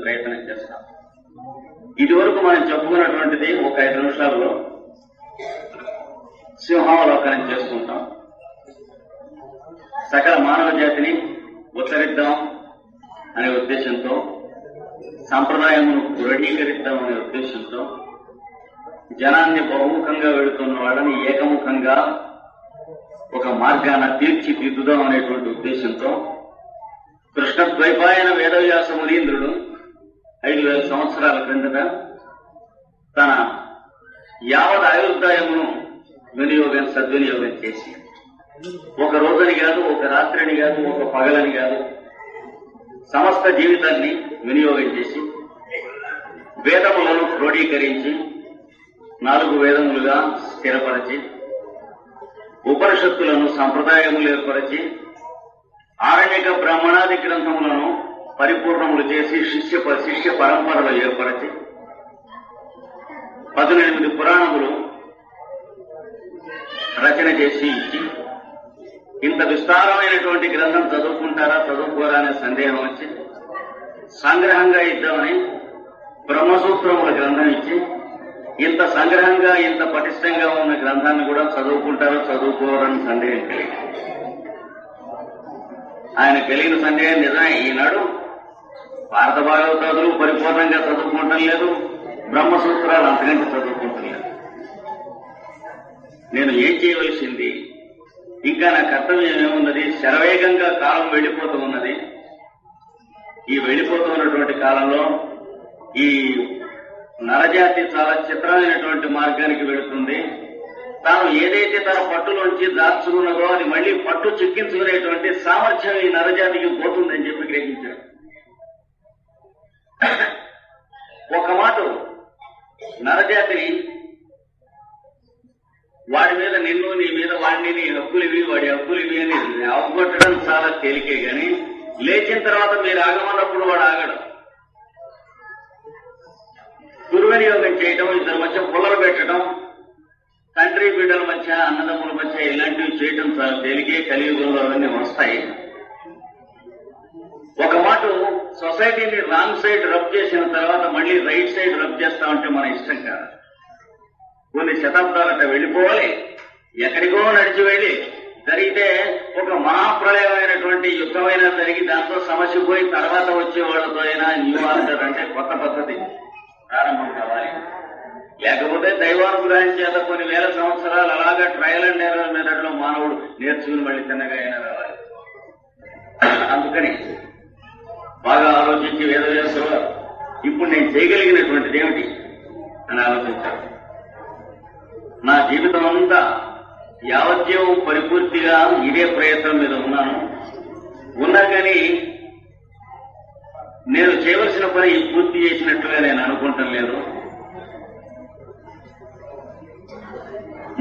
ప్రయత్నం చేస్తాం. ఇది వరకు మనం చెప్పుకున్నటువంటిది ఒక 5 నిమిషాల్లో సింహావలోకనం చేసుకుంటాం. సకల మానవ జాతిని ఉత్తరిద్దాం అనే ఉద్దేశంతో, సంప్రదాయమును దృఢీకరిద్దాం అనే ఉద్దేశంతో, జనాన్ని బహుముఖంగా వెళుతున్న వాళ్ళని ఏకముఖంగా ఒక మార్గాన తీర్చిదిద్దుదాం అనేటువంటి ఉద్దేశంతో కృష్ణద్వైపాయన వేదవ్యాస మునీంద్రుడు 5,000 సంవత్సరాల క్రిందట తన యావత్ ఆయుర్దాయమును సద్వినియోగం చేసి, ఒక రోజుని కాదు, ఒక రాత్రిని కాదు, ఒక పగలని కాదు, సమస్త జీవితాన్ని వినియోగం చేసి వేదములను క్రోడీకరించి 4 వేదములుగా స్థిరపరచి, ఉపనిషత్తులను సంప్రదాయములు ఏర్పరచి, ఆరణ్యక బ్రాహ్మణాది గ్రంథములను పరిపూర్ణములు చేసి శిష్య పరంపరలు ఏర్పరచి 18 పురాణములు రచన చేసి ఇచ్చి, ఇంత విస్తారమైనటువంటి గ్రంథం చదువుకుంటారా చదువుకోరా అనే సందేహం వచ్చి సంగ్రహంగా ఇద్దామని బ్రహ్మసూత్రముల గ్రంథం ఇచ్చి, ఇంత సంగ్రహంగా ఇంత పటిష్టంగా ఉన్న గ్రంథాన్ని కూడా చదువుకుంటారో చదువుకోరని సందేహం కలిగింది. ఆయన కలిగిన సందేహం నిజమే. ఈనాడు భారత భాగవతాదులు పరిపూర్ణంగా చదువుకోవటం లేదు, బ్రహ్మసూత్రాలు అంతకంటే చదువుకోవటం లేదు. నేను ఏం చేయవలసింది? ఇంకా నా కర్తవ్యం ఏమున్నది? శరవేగంగా కాలం వెళ్లిపోతూ ఉన్నది. ఈ వెళ్లిపోతూ ఉన్నటువంటి కాలంలో ఈ నరజాతి చాలా చిత్రమైనటువంటి మార్గానికి వెళుతుంది. తాను ఏదైతే తన పట్టులోంచి దాచుకున్నదో అది మళ్లీ పట్టు చిక్కించుకునేటువంటి సామర్థ్యం ఈ నరజాతికి పోతుందని చెప్పి గ్రహించాడు. ఒక మాట నరజాతిని, వాడి మీద నిన్ను, నీ మీద వాడిని, నీ హక్కులివి, వాడి హక్కులివి అని అవగొట్టడం చాలా తేలికే గాని, లేచిన తర్వాత మీరు ఆగమన్నప్పుడు వాడు ఆగడం. దుర్వినియోగం చేయడం, ఇద్దరి మధ్య పుల్లలు పెట్టడం, తండ్రి బిడ్డల మధ్య, అన్నదమ్ముల మధ్య ఇలాంటివి చేయడం చాలా తేలికే. కలియుగంలో అవన్నీ వస్తాయి. ఒక మాట సొసైటీని రాంగ్ సైడ్ రబ్ చేసిన తర్వాత మళ్లీ రైట్ సైడ్ రబ్ చేస్తామంటే మన ఇష్టం కాదు. కొన్ని శతాబ్దాలట వెళ్లిపోవాలి, ఎక్కడికో నడిచి వెళ్లి జరిగితే ఒక మహాప్రళయమైనటువంటి యుద్ధమైనా జరిగి దాంతో సమస్య పోయి తర్వాత వచ్చే వాళ్లతో అయినా న్యూ ఆర్డర్ అంటే కొత్త పద్ధతి ప్రారంభం కావాలి. లేకపోతే దైవానుగ్రహం చేత కొన్ని వేల సంవత్సరాలు అలాగా ట్రయల్ అండ్ ఎర్రర్ మెథడ్ లో మానవుడు నేర్చుకుని మళ్లీ తిన్నగా అయినా రావాలి. అందుకని బాగా ఆలోచించి వేదవ్యాసులు ఇప్పుడు నేను చేయగలిగినటువంటిది ఏమిటి అని ఆలోచించారు. నా జీవితం అంతా యావజ్జీవం పరిపూర్తిగా ఇదే ప్రయత్నం మీద ఉన్నా కానీ నేను చేయవలసిన పని పూర్తి చేసినట్లుగా నేను అనుకుంటం లేదు.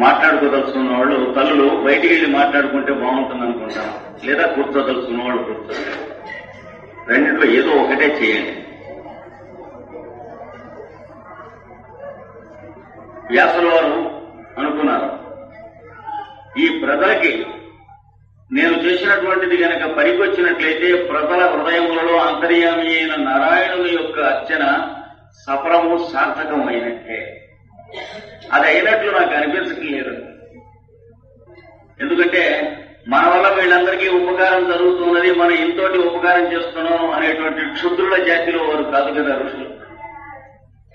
మాట్లాడుకోదలుచుకున్న వాళ్ళు తల్లులు బయటికి వెళ్లి మాట్లాడుకుంటే బాగుంటుంది అనుకుంటాను, లేదా కూర్చోదలుచుకున్న వాళ్ళు కూర్చోండి. రెండింటిలో ఏదో ఒకటే చేయండి. వ్యాసుల వారు అనుకున్నారు, ఈ ప్రజలకి నేను చేసినటువంటిది గనక పనికొచ్చినట్లయితే ప్రజల హృదయములలో అంతర్యామి అయిన నారాయణుని యొక్క అర్చన సఫలము సార్థకం అయినట్టే. అది అయినట్లు నాకు అనిపించట్లేదు. ఎందుకంటే మన వల్ల వీళ్ళందరికీ ఉపకారం జరుగుతున్నది, మనం ఇంతోటి ఉపకారం చేస్తున్నాం అనేటువంటి క్షుద్రుల జాతిలో వారు కాదు కదా ఋషులు.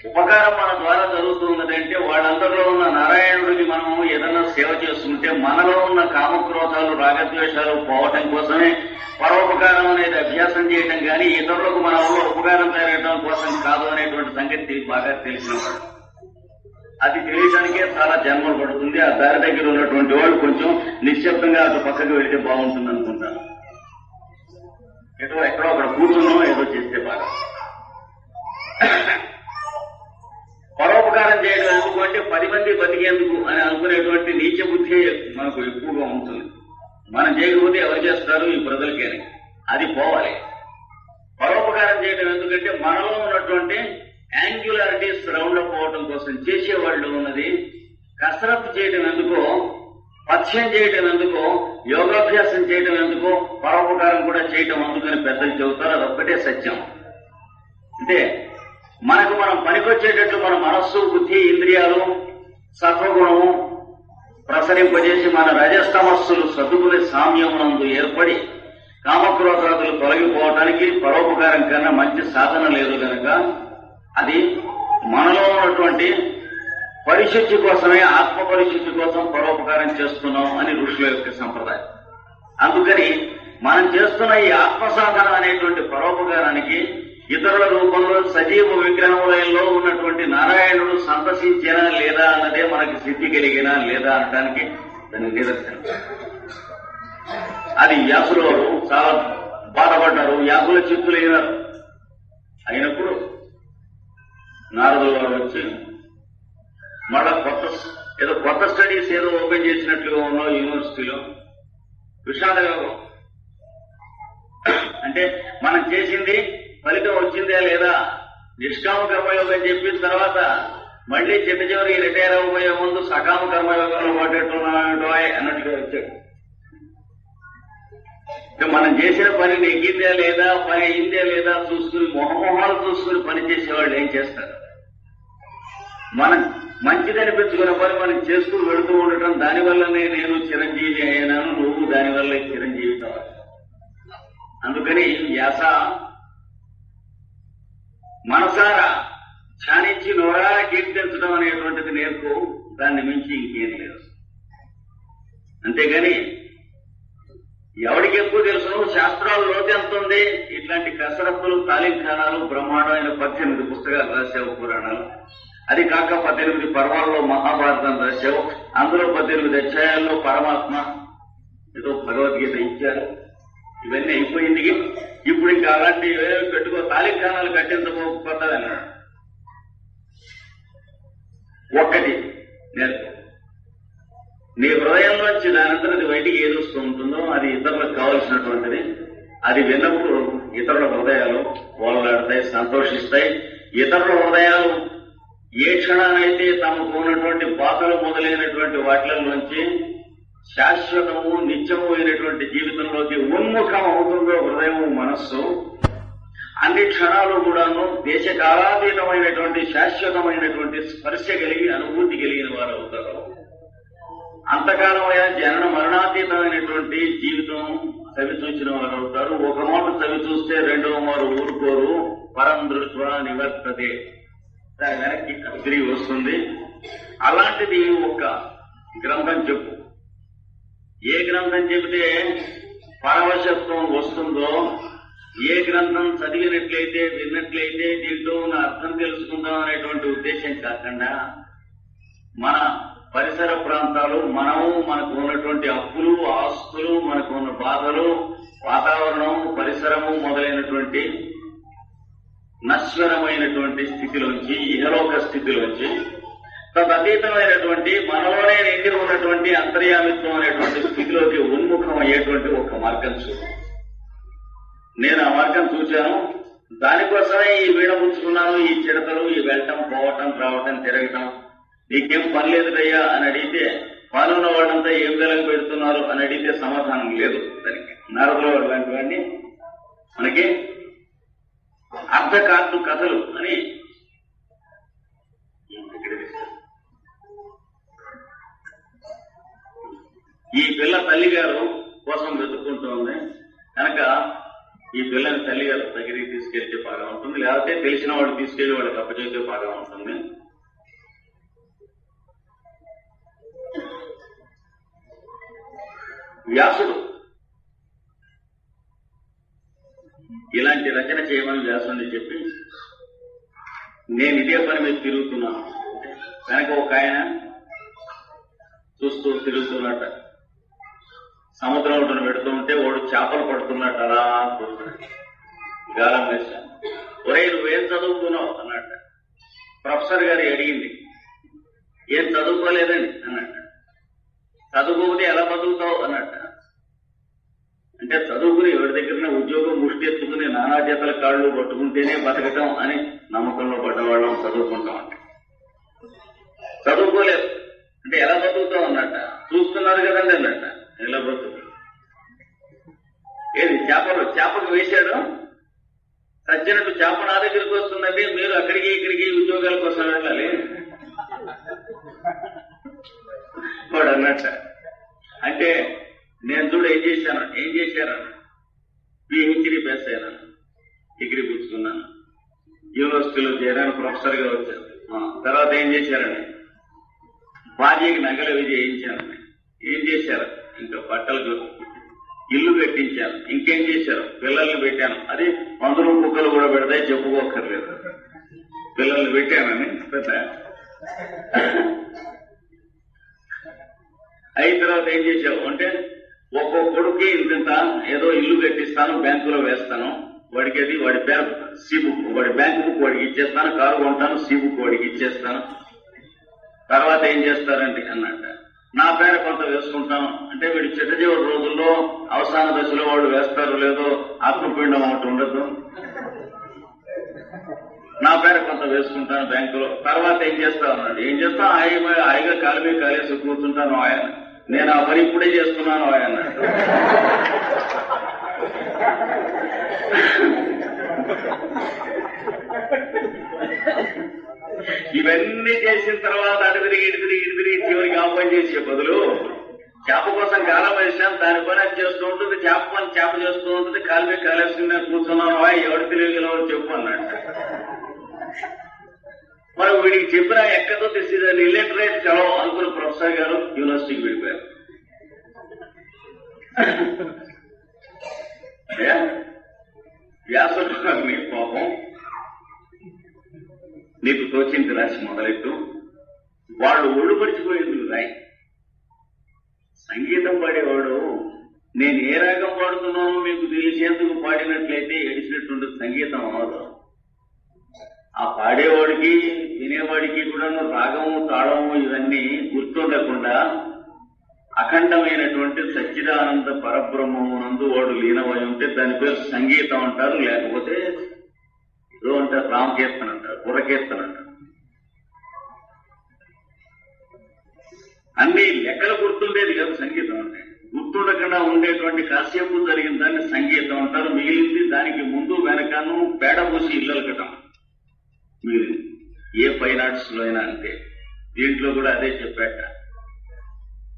ఉపకారం మన ద్వారా జరుగుతున్నది అంటే వాళ్ళందరిలో ఉన్న నారాయణుడికి మనం ఏదైనా సేవ చేస్తుంటే మనలో ఉన్న కామక్రోధాలు, రాగద్వేషాలు పోవటం కోసమే పరోపకారం అనేది అభ్యాసం చేయటం కానీ ఇతరులకు మన వల్ల ఉపకారం జరగడం కోసం కాదు అనేటువంటి సంగతి బాగా తెలిసినవాడు. అది తెలియడానికే చాలా జన్మలు పడుతుంది. ఆ దారి దగ్గర ఉన్నటువంటి వాళ్ళు కొంచెం నిశ్శబ్దంగా అటు పక్కకు వెళితే బాగుంటుంది అనుకుంటాను. ఎక్కడో అక్కడ కూర్చున్నాం ఏదో చేస్తే బాగా. పరోపకారం చేయడం ఎందుకు అంటే 10 మంది బతికేందుకు అని అనుకునేటువంటి నీచ బుద్ధి మనకు ఎక్కువగా ఉంటుంది. మనం చేయకపోతే ఎవరు చేస్తారు ఈ ప్రజలకి అని, అది పోవాలి. పరోపకారం చేయడం ఎందుకంటే మనలో ఉన్నటువంటి యాంగ్యులారిటీస్ రౌండ్ అప్ అవడం కోసం చేసేవాళ్ళు ఉన్నది. కసరత్తు చేయడం ఎందుకో, పథ్యం చేయడం ఎందుకో, యోగాభ్యాసం చేయడం ఎందుకో, పరోపకారం కూడా చేయడం అందుకని పెద్దలు చెబుతారు. అదొక్కటే సత్యం. అంటే అంటే మనకు మనం పనికొచ్చేటట్లు మన మనస్సు, బుద్ధి, ఇంద్రియాలు, సత్వగుణము ప్రసరింపజేసి మన రజస్తమస్సులు సద్దుకునే సామ్యమునందు ఏర్పడి కామక్రోధాదులు తొలగిపోవటానికి పరోపకారం కన్నా మంచి సాధన లేదు కనుక అది మనలో ఉన్నటువంటి పరిశుద్ధి కోసమే, ఆత్మ పరిశుద్ధి కోసం పరోపకారం చేస్తున్నాం అని ఋషుల యొక్క సంప్రదాయం. అందుకని మనం చేస్తున్న ఈ ఆత్మ సాధన అనేటువంటి పరోపకారానికి ఇతరుల రూపంలో సజీవ విగ్రహంలో ఉన్నటువంటి నారాయణుడు సంతసించినా లేదా అన్నదే మనకి సిద్ధి కలిగినా లేదా అనడానికి దాని నిదర్శనం. అది వ్యాసుల వారు చాలా బాధపడ్డారు, వ్యాసుల చిత్తులైనారు. అయినప్పుడు నారదుల వారు వచ్చి మళ్ళా కొత్త స్టడీస్ ఏదో ఓపెన్ చేసినట్లుగా ఉన్నాం యూనివర్సిటీలో. విషాద యోగం అంటే మనం చేసింది ఫలితం వచ్చిందే లేదా, నిష్కామ కర్మయోగం చెప్పిన తర్వాత మళ్లీ చిట్ట చివరికి రిటైర్ అవ్వబోయే ముందు సకామ కర్మయోగంలో పట్టేట్టున్నాడో అన్నట్టుగా వచ్చాడు. మనం చేసిన పని నెగ్గిందే లేదా, పని అయిందే లేదా చూసుకుని మొహమొహాలు చూసుకుని పని చేసేవాళ్ళు ఏం చేస్తారు? మనం మంచిదనిపించుకున్న పని మనం చేస్తూ వెళుతూ ఉండటం, దానివల్లనే నేను చిరంజీవి అయినాను, నువ్వు దానివల్ల చిరంజీవి కావాలి. అందుకని వ్యాస మనసారా ధ్యానించి నోరారా కీర్తించడం అనేటువంటిది నేర్పు, దాన్ని మించి ఇంకేం లేదు. అంతేగాని ఎవడికి ఎక్కువ తెలుసును, శాస్త్రాలు లోతు ఎంత ఉంది, ఇట్లాంటి కసరత్తులు, తాలింఖానాలు, బ్రహ్మాండమైన 18 పుస్తకాలు రాశావు పురాణాలు. అది కాక 18 పర్వాల్లో మహాభారతం రాశావు. అందులో 18 అధ్యాయాల్లో పరమాత్మ ఏదో భగవద్గీత ఇచ్చారు. ఇవన్నీ అయిపోయింది. ఇప్పుడు ఇంకా అలాంటి పెట్టుకో, తాలింఖానాలు కట్టించకపోతుంది అన్నాడు. ఒక్కటి నేర్పు, నీ హృదయంలోంచి దానంతరం బయటికి ఏదొస్తూ ఉంటుందో అది ఇతరులకు కావలసినటువంటిది. అది విన్నప్పుడు ఇతరుల హృదయాలు ఓలలాడతాయి, సంతోషిస్తాయి. ఇతరుల హృదయాలు ఏ క్షణానైతే తమకు ఉన్నటువంటి బాధలు మొదలైనటువంటి వాటిలోంచి శాశ్వతము, నిత్యము అయినటువంటి జీవితంలోకి ఉన్ముఖం అవుతుందో హృదయము, మనస్సు, అన్ని క్షణాలు కూడాను దేశకాలాతీతమైనటువంటి శాశ్వతమైనటువంటి స్పర్శ కలిగి అనుభూతి కలిగిన వారు అవుతారు. అంతకాలమైన జనన మరణాతీతమైనటువంటి జీవితం చవి చూసిన వారు అవుతారు. ఒక మాట చవి చూస్తే రెండవ మారు ఊరుకోరు. పరం దృష్ట్యా నివర్తతే, దాని వెనక్కి తిరిగి వస్తుంది. అలాంటిది ఒక గ్రంథం చెప్పు. ఏ గ్రంథం చెబితే పరవశత్వం వస్తుందో, ఏ గ్రంథం చదివినట్లయితే, విన్నట్లయితే దీంట్లో ఉన్న అర్థం తెలుసుకుందాం అనేటువంటి ఉద్దేశం కాకుండా మన పరిసర ప్రాంతాలు, మనము, మనకు ఉన్నటువంటి అప్పులు, ఆస్తులు, మనకు ఉన్న బాధలు, వాతావరణం, పరిసరము మొదలైనటువంటి నశ్వరమైనటువంటి స్థితిలోంచి, ఇహలోక స్థితిలోంచి తదతీతమైనటువంటి మనలోనే నిండి ఉన్నటువంటి అంతర్యామిత్వం అనేటువంటి స్థితిలోకి ఉన్ముఖం అయ్యేటువంటి ఒక మార్గం చూడు. నేను ఆ మార్గం చూశాను. దానికోసమే ఈ వీణ పుచ్చుకున్నాను. ఈ చిడతలు, ఈ వెళ్ళటం, పోవటం, రావటం, తిరగటం. నీకేం పని లేదుదయ్యా అని అడిగితే, పనున్న వాళ్ళంతా ఏం వెలగ పెడుతున్నారు అని అడిగితే సమాధానం లేదు. దానికి నారదుల లాంటి వాడిని మనకి అర్ధకార్డు కథలు అని ఈ పిల్ల తల్లిగారు కోసం వెతుక్కుంటోంది కనుక ఈ పిల్లని తల్లిగారు దగ్గరికి తీసుకెళ్తే బాగా ఉంటుంది, లేకపోతే తెలిసిన వాడు తీసుకెళ్లి వాళ్ళకి అప్పచెప్తే బాగా ఉంటుంది. వ్యాసుడు ఇలాంటి రచన చేయమని వ్యాసుని చెప్పి, నేను ఇదే పని మీద తిరుగుతున్నాను కనుక ఒక ఆయన చూస్తూ తిరుగుతున్నట్ట. సముద్రం ఒడ్డున పెడుతూ ఉంటే వాడు చేపలు పడుతున్నట్టు అలా చూస్తున్నాడు. గాలం వేశాను. ఒరే నువ్వేం చదువుకున్నావు అన్నట్ట. ప్రొఫెసర్ గారు అడిగింది. ఏం చదువుకోలేదని అన్నట్ట. చదువుకోకపోతే ఎలా బతుకుతావు అన్నట్ట. అంటే చదువుకుని ఎవరి దగ్గర ఉద్యోగం ముష్టి ఎత్తుకుని నానా చేతల కాళ్ళు పట్టుకుంటేనే బతకటం అని నమ్మకంలో పడ్డవాళ్ళం చదువుకుంటాం. అంటే చదువుకోలేదు అంటే ఎలా బతుకుతాం అన్నట్ట. చూస్తున్నారు కదండి అన్నట్ట. ఎలా బతుకు ఏది చేపకు వేశాడు, సచ్చినట్టు చేప నా దగ్గరికి వస్తుంది అంటే మీరు అక్కడికి ఇక్కడికి ఉద్యోగాల కోసం వెళ్ళాలి వాడు అన్నట్ట. అంటే నేను చూడ ఏం చేశారన్న పిహెచ్డీ పాస్ అయ్యాను, డిగ్రీ పుచ్చుకున్నాను, యూనివర్సిటీలో చేరాను, ప్రొఫెసర్ గా వచ్చాను. తర్వాత ఏం చేశారని భార్యకి నగలు అవి చేయించాను. ఏం చేశారు? ఇంకా బట్టలకు ఇల్లు కట్టించాను. ఇంకేం చేశారు? పిల్లల్ని పెట్టాను. అది మందులు కుక్కలు కూడా పెడతాయి, చెప్పుకోక్కర్లేదు. పిల్లల్ని పెట్టానని పెద్ద అయిన తర్వాత ఏం చేశావు అంటే ఒక్కో కొడుకు ఇంత ఏదో ఇల్లు కట్టిస్తాను, బ్యాంకులో వేస్తాను, వాడికి అది వాడి పేరు సి బుక్, వాడి బ్యాంక్ బుక్ వాడికి ఇచ్చేస్తాను, కారు కొంటాను, సి బుక్ వాడికి ఇచ్చేస్తాను. తర్వాత ఏం చేస్తారంటే అన్నట్ట నా పేరు కొంత వేసుకుంటాను. అంటే వీడి చిట్టజీవుల రోజుల్లో అవసాన దశలో వాళ్ళు వేస్తారో లేదో ఆత్మపీండం ఒకటి ఉండదు. నా పేరు కొంత వేసుకుంటాను బ్యాంకులో. తర్వాత ఏం చేస్తాను అన్నాడు. ఏం చేస్తాను? హాయిగా కాలు మీద కాలేసి కూర్చుంటాను ఆయన. నేను ఆ పని ఇప్పుడే చేస్తున్నాను ఆయన. ఇవన్నీ చేసిన తర్వాత అటు తిరిగి చివరికి ఆ పని చేసే బదులు చేప కోసం కాలం వేసాను, దాని పని అది చేస్తూ ఉంటుంది, చేప పని చేప చేస్తూ ఉంటుంది, కాలు మీద కాలేసుకుని నేను కూర్చున్నాను, ఎవరు తెలియగలవో చెప్పు అన్నాడు. మరి వీడికి చెప్పినా ఎక్కడో తెలిసిందని ఇల్లెటరేట్ చదవ అనుకున్న ప్రొఫెసర్ గారు యూనివర్సిటీకి వెళ్ళిపోయారు. వ్యాసుడు గారిని పాపం నీకు తోచింది రాసి మొదలెట్టు, వాళ్ళు ఒళ్ళు మర్చిపోయింది రాయి. సంగీతం పాడేవాడు నేను ఏ రాగం పాడుతున్నానో మీకు తెలిసేందుకు పాడినట్లయితే ఏడిచినట్టుండదు, సంగీతం అవదు. ఆ పాడేవాడికి వినేవాడికి కూడా రాగము తాళము ఇవన్నీ గుర్తుండకుండా అఖండమైనటువంటి సచ్చిదానంద పరబ్రహ్మమునందు వాడు లీనమై ఉంటే దాని పేరు సంగీతం అంటారు. లేకపోతే ఏదో అంటారు, రామకీర్తన అంటారు, పురకీర్తన అంటారు. అన్ని లెక్కలు గుర్తుండేది కాదు సంగీతం అంటే. గుర్తుండకుండా ఉండేటువంటి కాసేపు జరిగిన దాన్ని సంగీతం అంటారు. మిగిలింది దానికి ముందు వెనకను పేడ పూసి ఇల్లలకటం మిగిలింది. ఏ ఫైన్ ఆర్ట్స్ లో అయినా అంతే. దీంట్లో కూడా అదే చెప్పాట.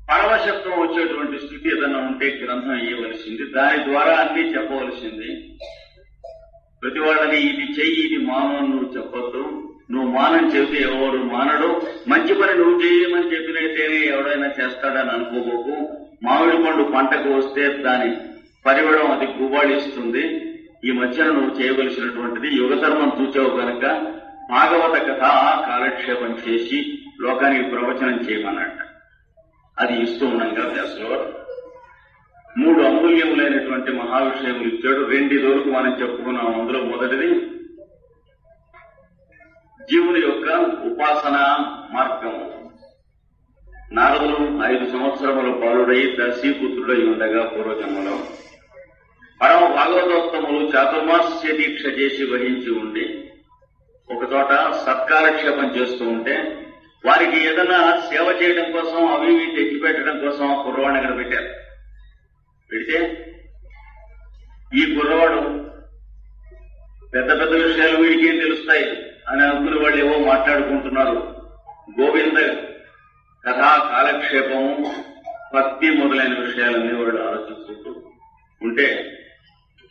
పరమశబ్దం వచ్చేటువంటి స్థితి ఏదైనా ఉంటే గ్రంథం ఇవ్వవలసింది, దాని ద్వారా అన్ని చెప్పవలసింది. ప్రతి వాళ్ళని ఇది చెయ్యి ఇది మాను నువ్వు చెప్పొద్దు. నువ్వు మానని చెబితే ఎవడు మానడు. మంచి పని నువ్వు చేయమని చెప్పినట్టేనే ఎవడైనా చేస్తాడని అనుకోబోకు. మామిడి పండు పంటకు వస్తే దాని పరిమళం అది గుబాళిస్తుంది. ఈ మధ్యన నువ్వు చేయవలసినటువంటిది యుగధర్మం చూచావు కనుక భాగవత కథ కాలక్షేపం చేసి లోకానికి ప్రవచనం చేయమన్నట్ట. అది ఇస్తూ ఉండగా వ్యాసులో 3 అమూల్యములైనటువంటి మహావిషయములు ఇచ్చాడు. 2 రోజులకు మనం చెప్పుకున్నాం. అందులో మొదటిది జీవుని యొక్క ఉపాసన మార్గము. నారదులు 5 సంవత్సరముల బాలుడై దశీపుత్రుడై ఉండగా పూర్వజన్మలో పరమ భాగవతోత్తములు చాతుర్మాస్య దీక్ష చేసి వహించి ఉండి ఒకచోట సత్కాలక్షేపం చేస్తూ ఉంటే వారికి ఏదైనా సేవ చేయడం కోసం అవి ఇవి తెచ్చిపెట్టడం కోసం ఆ కుర్రవాడిని అక్కడ పెట్టారు. పెడితే ఈ కుర్రవాడు పెద్ద పెద్ద విషయాలు వీడికేం తెలుస్తాయి అని అనుకునే వాళ్ళు ఏవో మాట్లాడుకుంటున్నారు. గోవింద కథా కాలక్షేపము భక్తి మొదలైన విషయాలన్నీ వాళ్ళు ఆలోచిస్తుంటూ ఉంటే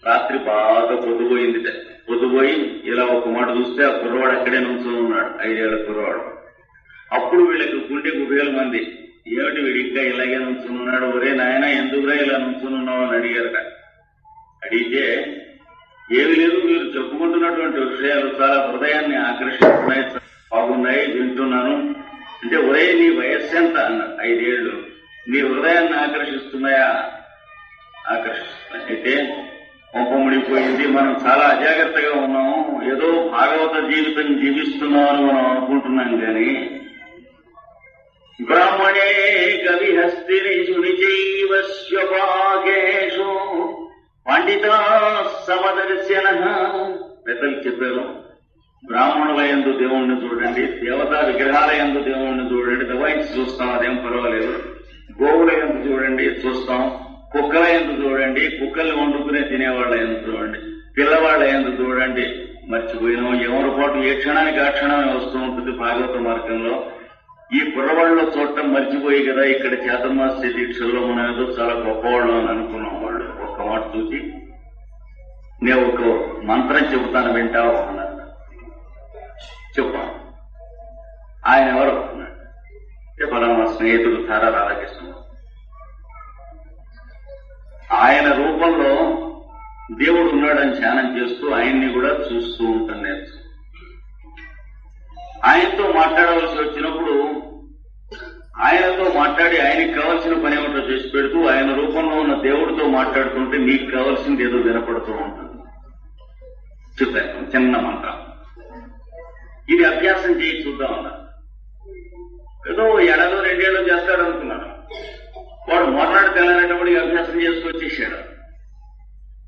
రాత్రి బాగా పొద్దుపోయింది. పొద్దుపోయి ఇలా ఒక మాట చూస్తే ఆ కుర్రవాడు అక్కడే నుంచుని ఉన్నాడు, 5 ఏళ్ల కుర్రవాడు. అప్పుడు వీళ్ళకి గుండె గుబేలు మంది. ఏమిటి వీడు ఇంకా ఇలాగే నుంచుని ఉన్నాడు, ఒరే నాయన ఎందుకురా ఇలా నుంచుని ఉన్నావు అని అడిగారట. అడిగితే ఏమి లేదు, మీరు చెప్పుకుంటున్నటువంటి విషయాలు చాలా హృదయాన్ని ఆకర్షిస్తున్నాయి, బాగున్నాయి, వింటున్నాను. అంటే ఒరే నీ వయస్సు ఎంత అన్నారు. 5 ఏళ్లు. నీ హృదయాన్ని ఆకర్షిస్తున్నాయా? ఆకర్షిస్తున్నాయి. అయితే పంపముడిపోయింది, మనం చాలా అజాగ్రత్తగా ఉన్నాము, ఏదో భాగవత జీవితం జీవిస్తున్నామని మనం అనుకుంటున్నాం కానీ బ్రాహ్మణే కవిహస్తినిషు నిజైవ స్వపాకేషు పండిత సమదర్శన. పెద్దలు చెప్పారు, బ్రాహ్మణులయందు దేవుణ్ణి చూడండి, దేవతా విగ్రహాలయందు దేవుణ్ణి చూడండి, దవాయించి చూస్తాం, అదేం పర్వాలేదు. గోవులయందు చూడండి, చూస్తాం. కుక్కల యందు చూడండి, కుక్కల్ని వండుకునే తినేవాళ్ళ యందు చూడండి. పిల్లవాళ్ళ యందు చూడండి, మర్చిపోయినాం. ఎవరిపాటు ఏ క్షణానికి ఆ క్షణమే వస్తూ ఉంటుంది భాగవత మార్గంలో. ఈ కుర్రవాళ్ళలో చూడటం మర్చిపోయి కదా ఇక్కడ చేతమాస్య దీక్షల్లో మనం ఏదో చాలా గొప్పవాళ్ళు అని అనుకున్నాం. వాళ్ళు ఒక్క మాట చూసి నేను ఒక మంత్రం చెబుతాను వింటావు అన్నారు. చెప్పాను. ఆయన ఎవరు అన్నాడు. చెప్పాలా మా స్నేహితుడు తారా రాధాకృష్ణ. ఆయన రూపంలో దేవుడు ఉన్నాడని ధ్యానం చేస్తూ ఆయన్ని కూడా చూస్తూ ఉంటాను నేను. ఆయనతో మాట్లాడవలసి వచ్చినప్పుడు ఆయనతో మాట్లాడి ఆయనకి కావాల్సిన పని ఏమిటో చేసి పెడుతూ ఆయన రూపంలో ఉన్న దేవుడితో మాట్లాడుతుంటే నీకు కావాల్సింది ఏదో వినపడుతూ ఉంటుంది. చెప్పాను చిన్న మంత్రం. ఇది అభ్యాసం చేయి చూద్దామన్నా. ఏదో ఏడాదో 2 ఏళ్ళు చేస్తాడు అనుకున్నాను. వాడు మొన్నటి తెల్లారేటప్పుడు అభ్యాసం చేసుకొచ్చేసాడు.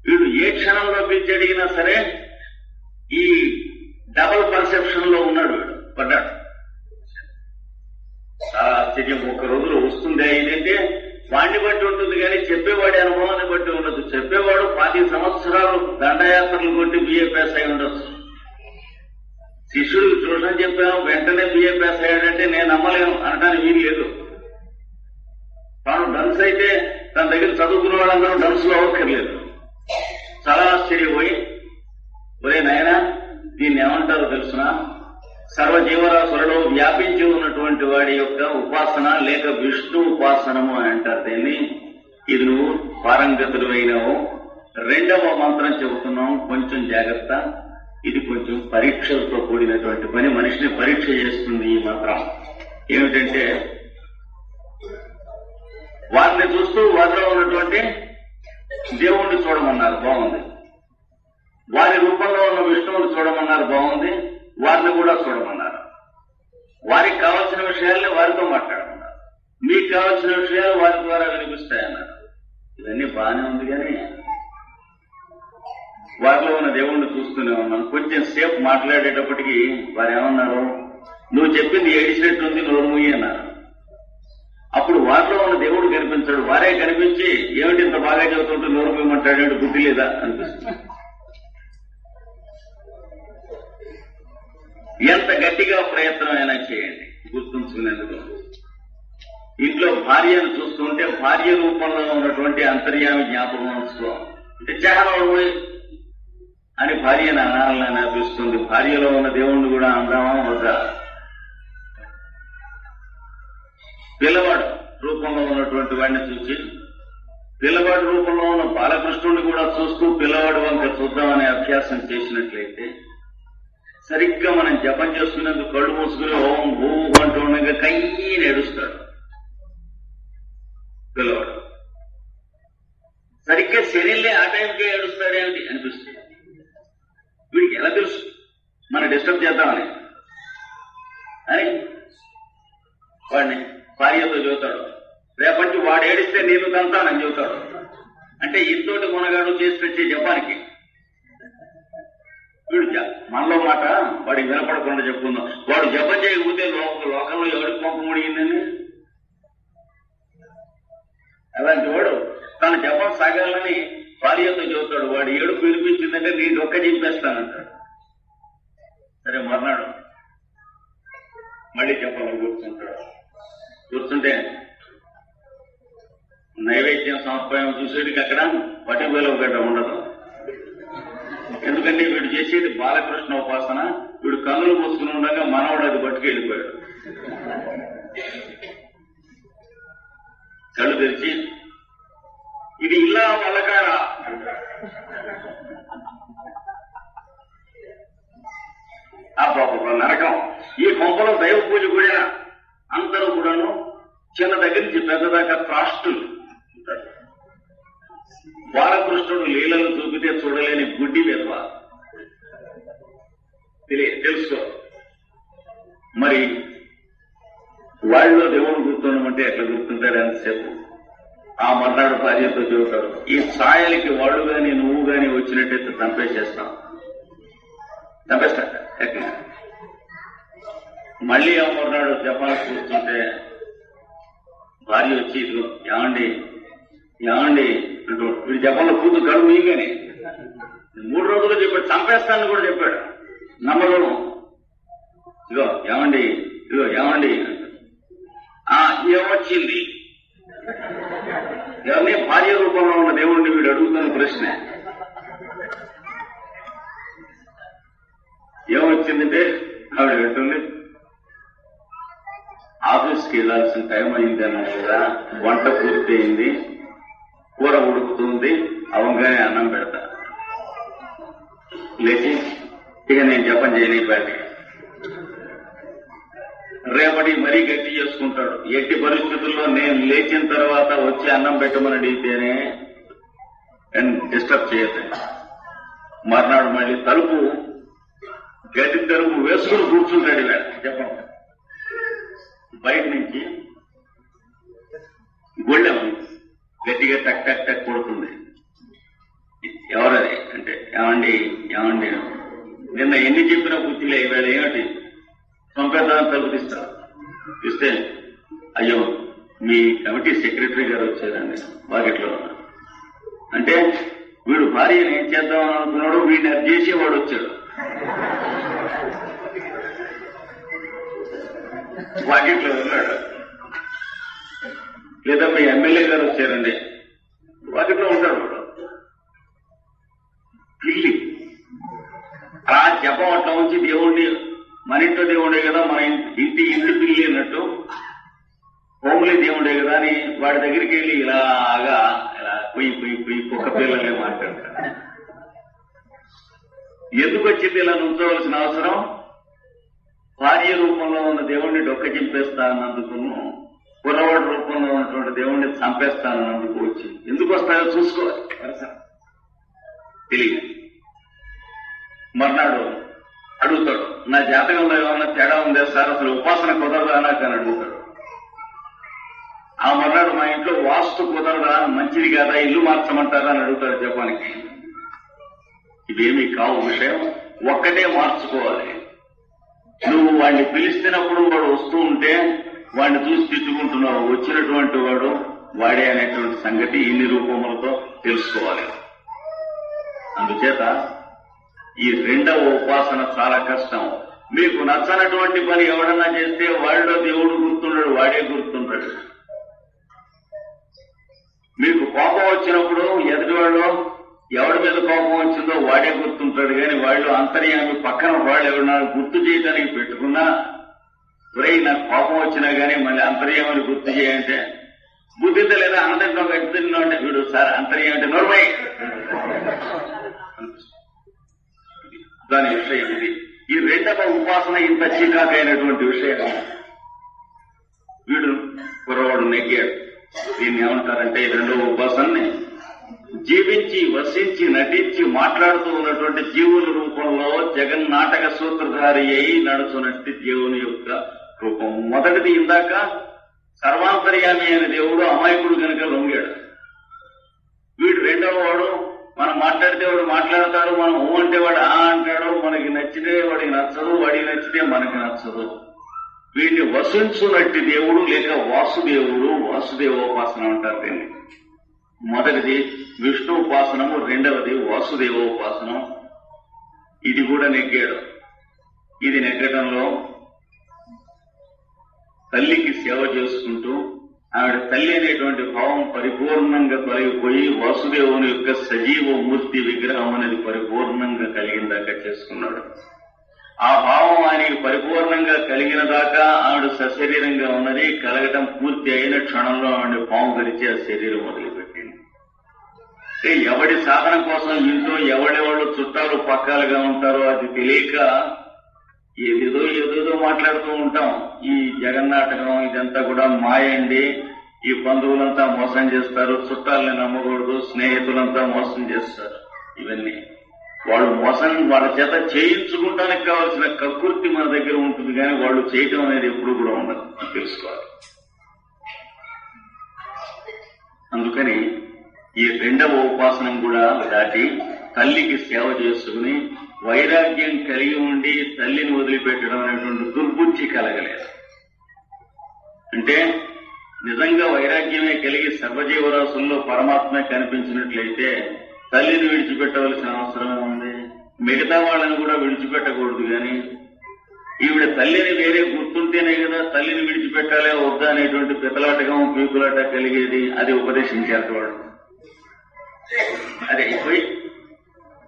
వీడు ఏ క్షణంలో పిలిచి అడిగినా సరే ఈ డబల్ పర్సెప్షన్ లో ఉన్నాడు. వీడు పడ్డాడు. చాలా ఆశ్చర్యం. 1 రోజులో వస్తుంది. ఇదంటే వాడిని బట్టి ఉంటుంది కానీ చెప్పేవాడి అనుభవాన్ని బట్టి ఉండదు. చెప్పేవాడు 10 సంవత్సరాలు దండయాత్రలు కొట్టి బిఏ పాస్ అయి ఉండొచ్చు. శిష్యుడికి ట్యూషన్ చెప్పాను వెంటనే బిఏ పాస్ అయ్యాడంటే నేను నమ్మలేను అనడానికి వీలు లేదు. తాను డన్స్ అయితే తన దగ్గర చదువుకున్న వాళ్ళందరూ డన్స్ లో అవ్వక్కర్లేదు. చాలా ఆశ్చర్యపోయి ఒరే నాయనా దీన్ని ఏమంటారో తెలుసునా, సర్వజీవరాశులలో వ్యాపించి ఉన్నటువంటి వాడి యొక్క ఉపాసన లేక విష్ణు ఉపాసనము అని అంటారు దీన్ని. ఇది నువ్వు పారంగతులు అయినావు. 2వ మంత్రం చెబుతున్నాం, కొంచెం జాగ్రత్త. ఇది కొంచెం పరీక్షలతో కూడినటువంటి పని. మనిషిని పరీక్ష చేస్తుంది ఈ మంత్రం. ఏమిటంటే వారిని చూస్తూ వారిలో ఉన్నటువంటి దేవుణ్ణి చూడమన్నారు, బాగుంది. వారి రూపంలో ఉన్న విష్ణువుని చూడమన్నారు, బాగుంది. వారిని కూడా చూడమన్నారు. వారికి కావాల్సిన విషయాల్ని వారితో మాట్లాడమన్నారు. మీకు కావాల్సిన విషయాలు వారి ద్వారా వినిపిస్తాయన్నారు. ఇవన్నీ బాగానే ఉంది కానీ వారిలో ఉన్న దేవుణ్ణి చూస్తూనే ఉన్నాను. కొంచెం సేపు మాట్లాడేటప్పటికీ వారు ఏమన్నారు, నువ్వు చెప్పింది ఏడిచినట్టుంది, నోరు మూయి అన్నారు. అప్పుడు వారిలో ఉన్న దేవుడు కనిపించాడు. వారే కనిపించి ఏమిటి ఇంత బాగా చెబుతుంటే నోరు మూయమంటాడు, బుద్ధి లేదా అనిపిస్తుంది. ఎంత గట్టిగా ప్రయత్నం అయినా చేయండి గుర్తుంచుకునేందుకు. ఇంట్లో భార్యను చూస్తుంటే భార్య రూపంలో ఉన్నటువంటి అంతర్యామి జ్ఞాపకం ఉంచుకోవాలి. అంటే చేహనోడు అని భార్యను అనాలని అనిపిస్తుంది. భార్యలో ఉన్న దేవుణ్ణి కూడా అందామా వద్దా? పిల్లవాడు రూపంలో ఉన్నటువంటి వాడిని చూసి పిల్లవాడి రూపంలో ఉన్న బాలకృష్ణుడిని కూడా చూస్తూ పిల్లవాడి వంక చూద్దామనే అభ్యాసం చేసినట్లయితే సరిగ్గా మనం జపం చేసుకునేందుకు కళ్ళు మూసుకుని ఓం భూ అంటూ ఉండగా కయ్యి ఏడుస్తాడు పిల్లవాడు. సరిగ్గా శరీరలే ఆ టైంకే ఏడుస్తాడేమిటి అనిపిస్తుంది. వీడికి ఎలా తెలుసు మనం డిస్టర్బ్ చేద్దామని అని వాడిని భార్యతో చెబుతాడు. రేపటి వాడు ఏడిస్తే నేను తంతానని చెబుతాడు. అంటే ఇంతోటి మునగాడు చేసి వచ్చే జపానికి వీడు మనలో మాట వాడికి వినపడకుండా చెప్పుకుందాం. వాడు జపం చేయకపోతే లోకంలో ఎవరికి పంప ముడిగిందని. అలాంటి వాడు తన జపం సాగాలని భార్యతో చెబుతాడు. వాడు ఏడుపు వినిపించిందంటే నీ డొక్క చింపేస్తానంటాడు. సరే మర్నాడు మళ్ళీ జపంలో కూర్చుంటాడు. కూర్చుంటే నైవేద్యం సమర్పయం చూసేటికి అక్కడ పటివేలో గడ్డ ఉండదు. ఎందుకంటే వీడు చేసేది బాలకృష్ణ ఉపాసన. వీడు కన్నులు మూసుకుని ఉండగా మనవడు అది పట్టుకెళ్ళిపోయాడు. కళ్ళు తెరిచి ఇది ఇలా పలకారా నరకం. ఈ కొంపలో దైవ పూజ కూడా అందరూ కూడాను చిన్న దగ్గర నుంచి పెద్ద దాకా త్రాష్టులు. బాలకృష్ణుడు లీలలు చూపితే చూడలేని గుడ్డి వెధవ తెలుసుకో. మరి వాళ్ళలో దేవుడు గుర్తుండమంటే ఎట్లా గుర్తుంటారు ఎంతసేపు? ఆ మర్నాడు భార్యతో చెబుతాడు, ఈ ఛాయలకి వాళ్ళు గాని నువ్వు గాని వచ్చినట్టయితే చంపేసేస్తాం. చంపేస్తాట ఎట్లా? మళ్ళీ ఆ మర్నాడు జపాన్ కూర్చుంటే భార్య వచ్చి ఏమండి ఏమండి అంటూ వీడు జపాన్లో కూతురు కడుపు మీగానే 3 రోజులు చెప్పాడు. చంపేస్తానని కూడా చెప్పాడు. నమ్మరు. ఇగో ఏమండి ఏమొచ్చింది? ఎవరిని భార్య రూపంలో ఉన్న దేవుణ్ణి వీడు అడుగుతున్న ప్రశ్న ఏమొచ్చిందంటే ఆవిడ పెట్టండి ఆఫీస్కి వెళ్లాల్సిన టైం అయింది అన్నా కదా, వంట పూర్తి అయింది, కూర ఉడుకుతుంది, అవంగానే అన్నం పెడతా. లేచి ఇక నేను జపం చేయలేపాటి రేపటి మరీ గట్టి చేసుకుంటాడు. ఎట్టి పరిస్థితుల్లో నేను లేచిన తర్వాత వచ్చి అన్నం పెట్టమని అడిగితేనే డిస్టర్బ్ చేయద్దు. మర్నాడు మళ్ళీ గడ్డి తలుపు వేసుకుని కూర్చుంటాడు. జపం బయట నుంచి గొళ్ళెం గట్టిగా టక్ టక్ టక్ కొడుతుంది. ఎవరది అంటే ఏమండి నిన్న ఎన్ని చెప్పినా బుద్ధిలే, ఇవాళ ఏమిటి చంపేద్దామని తలుపుతిస్తారు. ఇస్తే అయ్యో మీ కమిటీ సెక్రటరీ గారు వచ్చారండి బాకెట్లో అంటే వీడు భార్యను ఏం చేద్దాం అనుకున్నాడు, వీడిని అది చేసేవాడు వచ్చాడు. బాకెట్లో ఉన్నాడు. లేదా మీ ఎమ్మెల్యే గారు వచ్చారండి బాకెట్లో ఉంటాడు వాడు. పిల్లి అలా జపం నుంచి దేవుణ్ణి మన ఇంట్లో దేవుడే కదా, మన ఇంటి పిల్లి అన్నట్టు హోమ్లీ దేవుడే కదా అని వాడి దగ్గరికి వెళ్ళి ఇలా పొయ్యి కుక్క పిల్లలే మాట్లాడతాడు. ఎందుకు వచ్చింది ఇలా నుంచోవలసిన అవసరం? భార్య రూపంలో ఉన్న దేవుణ్ణి డొక్క చింపేస్తానన్నందుకు, కుర్రవాడి రూపంలో ఉన్నటువంటి దేవుణ్ణి చంపేస్తానన్నందుకు వచ్చింది. ఎందుకు వస్తాయో చూసుకోవాలి. తెలియదు. మర్నాడు అడుగుతాడు, నా జాతకంలో ఏమన్నా తేడా ఉందే సార్, అసలు ఉపాసన కుదరదా నాకు అని అడుగుతాడు. ఆ మర్నాడు మా ఇంట్లో వాస్తు కుదరదా, మంచిది కాదా, ఇల్లు మార్చమంటారా అని అడుగుతాడు జపానికి. ఇవేమీ కావు విషయం, ఒక్కటే మార్చుకోవాలి. నువ్వు వాడిని పిలిస్తున్నప్పుడు వాడు వస్తూ ఉంటే వాడిని చూసి తిట్టుకుంటున్నావు, వచ్చినటువంటి వాడు వాడే అనేటువంటి సంగతి ఇన్ని రూపములతో తెలుసుకోవాలి. అందుచేత ఈ రెండవ ఉపాసన చాలా కష్టం. మీకు నచ్చనటువంటి పని ఎవడన్నా చేస్తే వాడిలో దేవుడు గుర్తుండడు, వాడే గుర్తుంటాడు. మీకు కోపం వచ్చినప్పుడు ఎదుటి వాళ్ళు ఎవడి మీద కోపం వచ్చిందో వాడే గుర్తుంటాడు. కానీ వాళ్ళు అంతర్యామి పక్కన వాళ్ళు ఎవరన్నా గుర్తు చేయడానికి పెట్టుకున్నా, నాకు కోపం వచ్చినా గానీ మళ్ళీ అంతర్యామని గుర్తు చేయంటే బుద్ధితో లేదా అందరిలో వ్యక్తుల్లో అంటే వీడు సార్ అంతర్యం అంటే నోర్మై దాని విషయం ఇది. ఈ రెండవ ఉపాసన ఇంత చీకాకైనటువంటి విషయం. వీడు కుర్రవాడు నెగ్గాడు. దీన్ని ఏమంటారంటే ఈ రెండవ ఉపాసనని జీవించి వసించి నటించి మాట్లాడుతూ ఉన్నటువంటి జీవుల రూపంలో జగన్నాటక సూత్రధారి అయి నడుచున్నట్టు దేవుని యొక్క రూపం. మొదటిది ఇందాక సర్వాంతర్యామి అయిన దేవుడు అమాయకుడు కనుక లొంగాడు. వీడు రెండవ వాడు మనం మాట్లాడితే వాడు మాట్లాడతాడు, మనం ఊ అంటే వాడు ఆ అంటాడు, మనకి నచ్చితే వాడికి నచ్చదు, వాడికి నచ్చితే మనకి నచ్చదు. వీడిని వసించునట్టి దేవుడు లేక వాసుదేవుడు, వాసుదేవోపాసన అంటారు దీన్ని. మొదటిది విష్ణు ఉపాసనము, రెండవది వాసుదేవోపాసనం. ఇది కూడా నెగ్గాడు. ఇది నెగ్గడంలో తల్లికి సేవ చేసుకుంటూ ఆవిడ తల్లి అనేటువంటి భావం పరిపూర్ణంగా తొలగిపోయి వాసుదేవుని యొక్క సజీవ మూర్తి విగ్రహం అనేది పరిపూర్ణంగా కలిగిందాకా చేసుకున్నాడు. ఆ భావం ఆయనకి పరిపూర్ణంగా కలిగిన దాకా ఆవిడ సశరీరంగా ఉన్నది. కలగటం పూర్తి అయిన క్షణంలో ఆవిడ పాము గరిచి ఆ శరీరం మొదలుపెట్టింది. ఎవడి సాధన కోసం ఇంట్లో ఎవడెవళ్ళు చుట్టాలు పక్కాలుగా ఉంటారో అది తెలియక ఏదేదో మాట్లాడుతూ ఉంటాం. ఈ జగన్నాటకం ఇదంతా కూడా మాయండి, ఈ బంధువులంతా మోసం చేస్తారు, చుట్టాలని నమ్మకూడదు, స్నేహితులంతా మోసం చేస్తారు. ఇవన్నీ వాళ్ళు వాళ్ళ చేత చేయించుకుంటానికి కావాల్సిన కకృతి మన దగ్గర ఉంటుంది, కానీ వాళ్ళు చేయటం అనేది ఎప్పుడు కూడా ఉండదు, తెలుసుకోవాలి. అందుకని ఈ రెండవ ఉపాసనం కూడా దాటి తల్లికి సేవ చేసుకుని వైరాగ్యం కలిగి ఉండి తల్లిని వదిలిపెట్టడం అనేటువంటి దుర్బుద్ధి కలగలేదు. అంటే నిజంగా వైరాగ్యమే కలిగి సర్వజీవరాశుల్లో పరమాత్మే కనిపించినట్లయితే తల్లిని విడిచిపెట్టవలసిన అవసరం ఉంది. మిగతా వాళ్ళని కూడా విడిచిపెట్టకూడదు కానీ ఈవిడ తల్లిని వేరే గుర్తుంటేనే కదా తల్లిని విడిచిపెట్టాలే వద్దా అనేటువంటి పితలాటకం పీకులాట కలిగేది. అది ఉపదేశించారు వాడు. అది అయిపోయి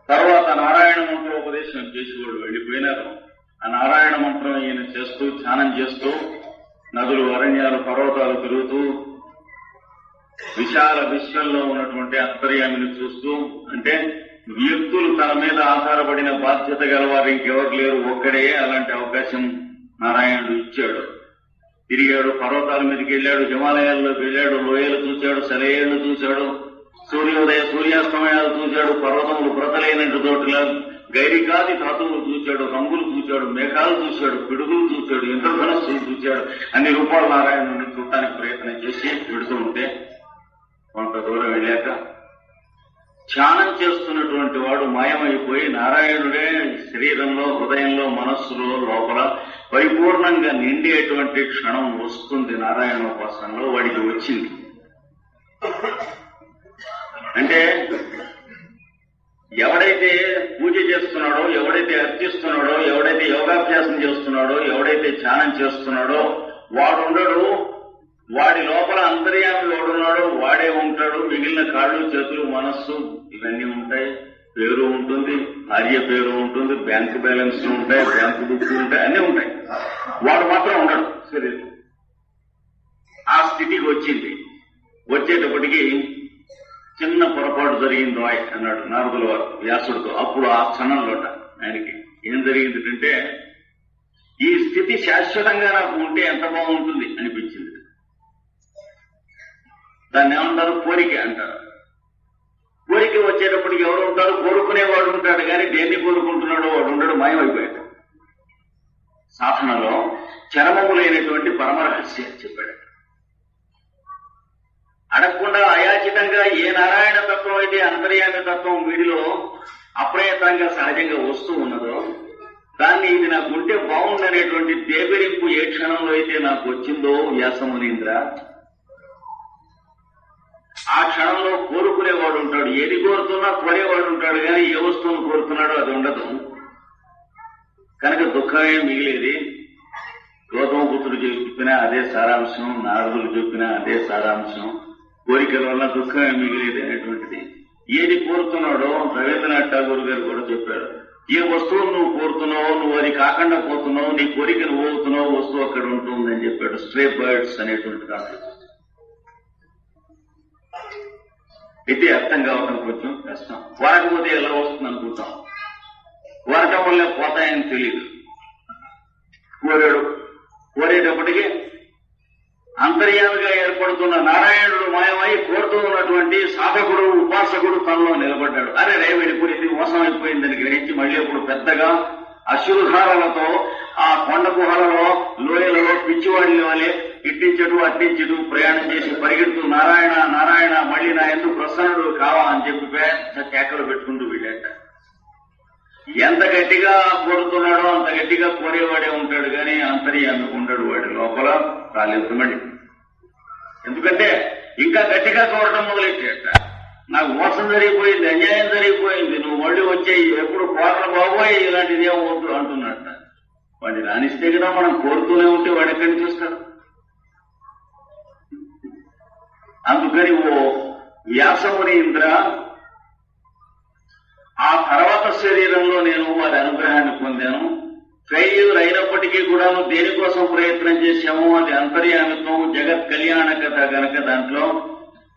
తర్వాత నారాయణ మంత్రోపదేశం చేసేవాడు వెళ్ళిపోయినారు. ఆ నారాయణ మంత్రం ఈయన చేస్తూ ధ్యానం చేస్తూ నదులు, అరణ్యాలు, పర్వతాలు తిరుగుతూ విశాల విశ్వంలో ఉన్నటువంటి అంతర్యామిని చూస్తూ, అంటే వ్యక్తులు తన మీద ఆధారపడిన బాధ్యత గలవారు ఇంకెవరు లేరు, ఒక్కడే. అలాంటి అవకాశం నారాయణుడు ఇచ్చాడు. తిరిగాడు, పర్వతాల మీదకి వెళ్ళాడు, హిమాలయాల్లోకి వెళ్ళాడు, లోయలు చూశాడు, సెలయేళ్లు చూశాడు, సూర్యోదయ సూర్యాస్తమయాలు చూశాడు, పర్వతములు ప్రతలైనట్టు చోట్ల గైరికాది ధాతువులు చూశాడు, రంగులు చూశాడు, మేఘాలు చూశాడు, పిడుగులు చూశాడు, ఇంద్రధనస్సులు చూశాడు. అన్ని రూపాలు నారాయణుడిని చూడటానికి ప్రయత్నం చేసి పెడుతూ ఉంటే కొంత దూరం వెళ్ళాక ధ్యానం చేస్తున్నటువంటి వాడు మాయమైపోయి నారాయణుడే శరీరంలో, హృదయంలో, మనస్సులో, లోపల పరిపూర్ణంగా నిండేటువంటి క్షణం వస్తుంది. నారాయణోపాసనలో వాడికి వచ్చింది. అంటే ఎవడైతే పూజ చేస్తున్నాడో, ఎవడైతే అర్చిస్తున్నాడో, ఎవడైతే యోగాభ్యాసం చేస్తున్నాడో, ఎవడైతే ధ్యానం చేస్తున్నాడో వాడుండడు. వాడి లోపల అంతర్యామి ఎవడున్నాడో వాడే ఉంటాడు. మిగిలిన కాళ్ళు, చేతులు, మనస్సు ఇవన్నీ ఉంటాయి. పేరు ఉంటుంది, భార్య పేరు ఉంటుంది, బ్యాంకు బ్యాలెన్స్ ఉంటాయి, బ్యాంకు బుక్స్ ఉంటాయి, అన్నీ ఉంటాయి. వాడు మాత్రం ఉండడు శరీరం. ఆ స్థితికి వచ్చింది. వచ్చేటప్పటికి చిన్న పొరపాటు జరిగింది అన్నాడు నారదుల వారు వ్యాసుడితో. అప్పుడు ఆ క్షణంలోట ఆయనకి ఏం జరిగిందంటే, ఈ స్థితి శాశ్వతంగా నాకు ఉంటే ఎంత బాగుంటుంది అనిపించింది. దాన్ని ఏమంటారు? కోరిక అంటారు. కోరిక వచ్చేటప్పటికి ఎవరు ఉంటారు? కోరుకునేవాడు ఉంటాడు, కానీ దేన్ని కోరుకుంటున్నాడో వాడు ఉండడు, మాయమైపోయాడు. సాధనలో చరమములైనటువంటి పరమరహస్యం చెప్పాడు. అడగకుండా అయాచితంగా ఏ నారాయణ తత్వం అయితే అంతర్యామి తత్వం వీడిలో అప్రయత్నంగా సహజంగా వస్తూ ఉన్నదో దాన్ని ఇది నాకు ఉంటే బాగుందనేటువంటి దేబెరింపు ఏ క్షణంలో అయితే నాకు వచ్చిందో వ్యాసమునీంద్ర, ఆ క్షణంలో కోరుకునేవాడు ఉంటాడు. ఏది కోరుతున్నా కోరేవాడు ఉంటాడు, కానీ ఏ వస్తువును కోరుతున్నాడో అది ఉండదు. కనుక దుఃఖమే మిగిలేది. గౌతమపుత్రుడు చెప్పిన అదే సారాంశం, నారదులు చెప్పిన అదే సారాంశం. కోరికల వల్ల దుఃఖమే మిగిలేది అనేటువంటిది. ఏది కోరుతున్నాడో రవీంద్రనాథ్ ఠాగూర్ గారు కూడా చెప్పారు. ఏ వస్తువును నువ్వు కోరుతున్నావో, నువ్వు అది కాకుండా పోతున్నావు, నీ కోరిక నువ్వు అవుతున్నావు, వస్తువు అక్కడ ఉంటుందని చెప్పాడు. స్ట్రే బర్డ్స్ అనేటువంటి దాంట్లో అయితే అర్థం కావడం కొంచెం కష్టం. వాడకపోతే ఎలా వస్తుంది అనుకుంటాం. వాడటం వల్ల పోతాయని తెలియదు. కోరేటప్పటికీ అంతర్యామిగా ఏర్పడుతున్న నారాయణుడు మాయమై కోరుతూ ఉన్నటువంటి సాధకుడు, ఉపాసకుడు తనలో నిలబడ్డాడు. అరే రే వెళ్ళిపోయింది, మోసం అయిపోయిందని గ్రహించి మళ్ళీ అప్పుడు పెద్దగా అశ్రుధారాలతో ఆ కొండ గుహలలో, లోయలలో పిచ్చివాడిని వలె ఇట్టించడు అట్టించడు ప్రయాణం చేసి పరిగెడుతూ నారాయణ నారాయణ మళ్ళీ నా ఎందుకు ప్రసన్నుడు కావా అని చెప్పి పెద్ద కేకలు పెట్టుకుంటూ వెళ్ళాట. ఎంత గట్టిగా కోరుతున్నాడో అంత గట్టిగా కోరేవాడే ఉంటాడు, కానీ అంతర్యామి ఉండడు. వాడి లోపల రాలేదు. ఎందుకంటే ఇంకా గట్టిగా కోరటం మొదలెట్టాట. నాకు మోసం జరిగిపోయింది, అన్యాయం జరిగిపోయింది, నువ్వు మళ్ళీ వచ్చేయి, ఎప్పుడు కోరలు బాబోయ్ ఇలాంటిది ఏమవుతూ అంటున్నట్ట. వాడిని రాణిస్తే కదా మనం కోరుతూనే ఉంటే వాడు ఎక్కడి నుంచి వస్తాడు? అందుకని ఓ వ్యాసమునీంద్ర, ఆ తర్వాత శరీరంలో నేను వారి అనుగ్రహాన్ని పొందాను. ఫెయిల్యూర్ అయినప్పటికీ కూడాను దేనికోసం ప్రయత్నం చేశామో అది అంతర్యామిత్వం, జగత్ కళ్యాణ కథ గనక దాంట్లో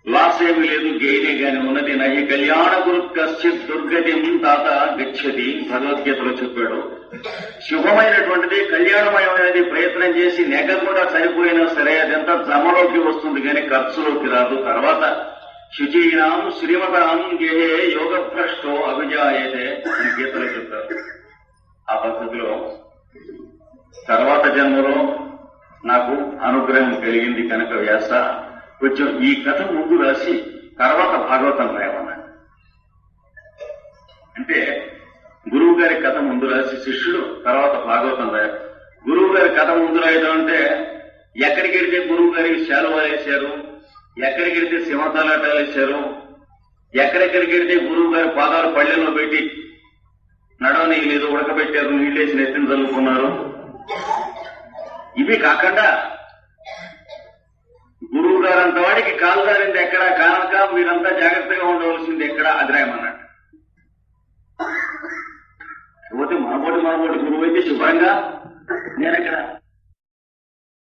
లాస్ ఏమి లేదు, గెయినే గాని ఉన్నది. నహి కళ్యాణ గురు కశ్చిత్ దుర్గతిం తాత గచ్చతి భగవద్గీతలో చెప్పాడు. శుభమైనటువంటిది, కళ్యాణమయమైనది ప్రయత్నం చేసి నెగ్గకుండా చనిపోయినా సరే అదంతా జమలోకి వస్తుంది, కానీ ఖర్చులోకి రాదు. తర్వాత శుచీనాం శ్రీమతాం గేహే యోగభ్రష్టో అభిజాయతే అని గీతలో చెప్తారు. ఆ పద్ధతిలో తర్వాత జన్మలో నాకు అనుగ్రహం కలిగింది కనుక వ్యాస కొంచెం ఈ కథ ముందు రాసి తర్వాత భాగవతం రాయమన్నాడు. అంటే గురువు గారి కథ ముందు రాసి శిష్యుడు తర్వాత భాగవతం రాయారు. గురువు గారి కథ ముందు రాయడం అంటే ఎక్కడికి వెళ్తే గురువు గారికి శాలువాలు వేశారు, ఎక్కడికి వెళ్తే సింహతాలాటాలు వేశారు, ఎక్కడెక్కడికి వెళ్తే గురువు గారి పాదాలు పళ్ళెల్లో పెట్టి నడవని లేదు, ఉడకబెట్టారు, నీళ్ళేసి నెత్తిని చల్లుకున్నారు. ఇవి కాకుండా గురువు గారు అంత వాడికి కాలు జారింది ఎక్కడ కానక మీరంతా జాగ్రత్తగా ఉండవలసింది ఎక్కడ అది రాయమన్నాడు. పోతే మనబోటి గురువు అయితే శుభ్రంగా నేనెక్కడ